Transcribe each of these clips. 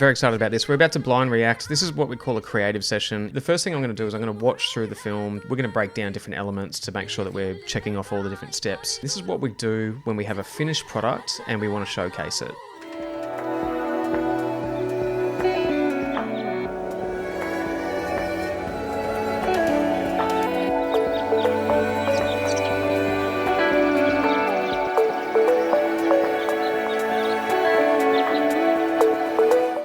very excited about this. We're about to blind react. This is what we call a creative session. The first thing I'm going to do is I'm going to watch through the film. We're going to break down different elements to make sure that we're checking off all the different steps. This is what we do when we have a finished product and we want to showcase it.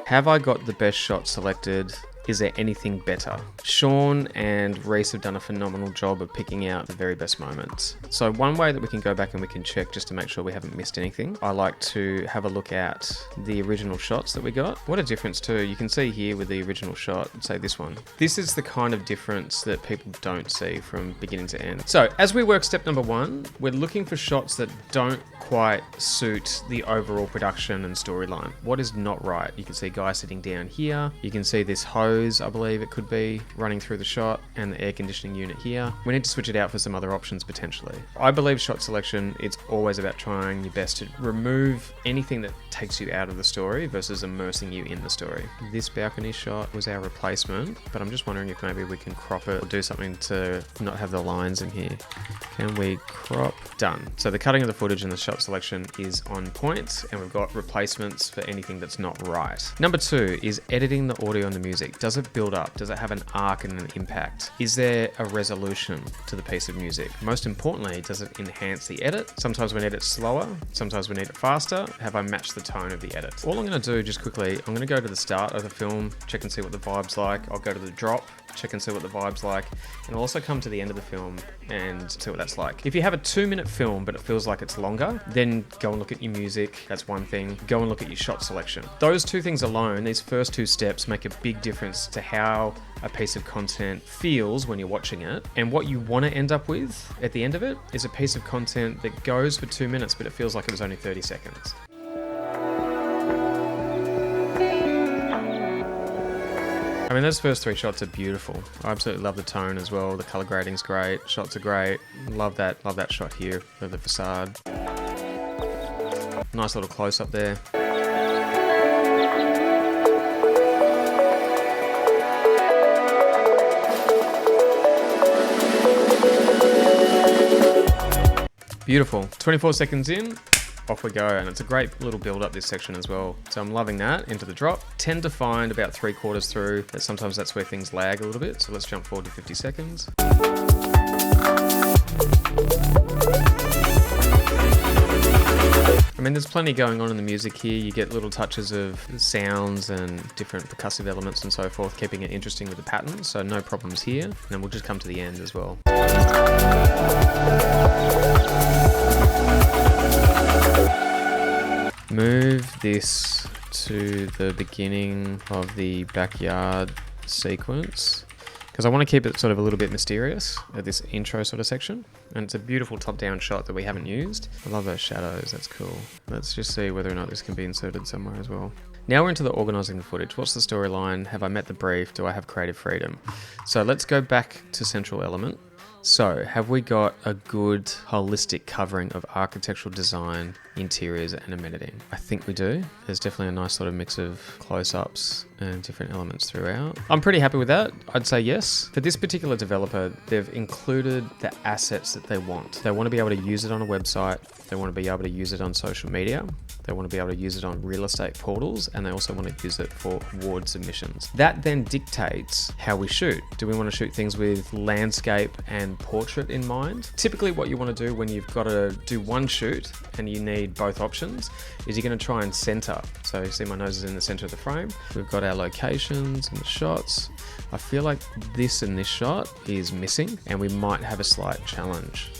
Have I got the best shot selected? Is there anything better? Sean and Reese have done a phenomenal job of picking out the very best moments. So one way that we can go back and we can check just to make sure we haven't missed anything, I like to have a look at the original shots that we got. What a difference too. You can see here with the original shot, say this one. This is the kind of difference that people don't see from beginning to end. So as we work step number one, we're looking for shots that don't quite suit the overall production and storyline. What is not right? You can see Guy sitting down here. You can see this hose, I believe it could be, running through the shot, and the air conditioning unit here. We need to switch it out for some other options potentially. I believe shot selection, it's always about trying your best to remove anything that takes you out of the story versus immersing you in the story. This balcony shot was our replacement, but I'm just wondering if maybe we can crop it or do something to not have the lines in here. Can we crop? Done. So the cutting of the footage and the shot selection is on point, and we've got replacements for anything that's not right. Number two is editing the audio and the music. Does it build up? Does it have an arc and an impact? Is there a resolution to the piece of music? Most importantly, does it enhance the edit? Sometimes we need it slower, sometimes we need it faster. Have I matched the tone of the edit? All I'm going to do just quickly, I'm going to go to the start of the film, check and see what the vibe's like. I'll go to the drop, check and see what the vibe's like, and I'll also come to the end of the film and see what that's like. If you have a 2-minute film but it feels like it's longer, then go and look at your music. That's one thing. Go and look at your shot selection. Those two things alone, these first two steps, make a big difference to how a piece of content feels when you're watching it. And what you want to end up with at the end of it is a piece of content that goes for 2 minutes but it feels like it was only 30 seconds. I mean, those first 3 shots are beautiful. I absolutely love the tone as well. The color grading's great. Shots are great. Love that shot here of the facade. Nice little close up there. Beautiful. 24 seconds in. Off we go, and it's a great little build up this section as well. So I'm loving that. Into the drop. Tend to find about 3/4 through that sometimes that's where things lag a little bit. So let's jump forward to 50 seconds. I mean, there's plenty going on in the music here. You get little touches of sounds and different percussive elements and so forth, keeping it interesting with the pattern. So no problems here. And then we'll just come to the end as well. Move this to the beginning of the backyard sequence because I want to keep it sort of a little bit mysterious at this intro sort of section. And it's a beautiful top-down shot that we haven't used. I love those shadows, that's cool. Let's just see whether or not this can be inserted somewhere as well. Now we're into the organising the footage. What's the storyline? Have I met the brief? Do I have creative freedom? So let's go back to central element. So have we got a good holistic covering of architectural design, interiors and amenity? I think we do. There's definitely a nice sort of mix of close-ups and different elements throughout. I'm pretty happy with that. I'd say yes. For this particular developer, they've included the assets that they want. They want to be able to use it on a website. They want to be able to use it on social media. They want to be able to use it on real estate portals, and they also want to use it for award submissions. That then dictates how we shoot. Do we want to shoot things with landscape and portrait in mind? Typically what you want to do when you've got to do one shoot and you need both options is you're going to try and center. So you see my nose is in the center of the frame. We've got our locations and the shots. I feel like this and this shot is missing, and we might have a slight challenge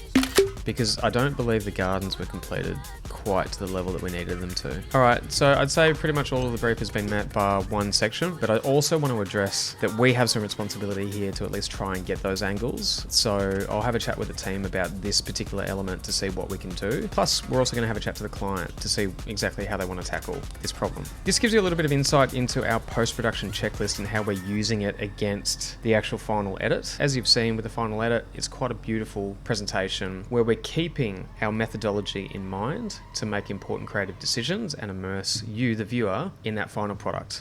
because I don't believe the gardens were completed quite to the level that we needed them to. All right, so I'd say pretty much all of the brief has been met bar one section, but I also want to address that we have some responsibility here to at least try and get those angles. So I'll have a chat with the team about this particular element to see what we can do. Plus, we're also going to have a chat to the client to see exactly how they want to tackle this problem. This gives you a little bit of insight into our post-production checklist and how we're using it against the actual final edit. As you've seen with the final edit, it's quite a beautiful presentation where we're keeping our methodology in mind to make important creative decisions and immerse you, the viewer, in that final product.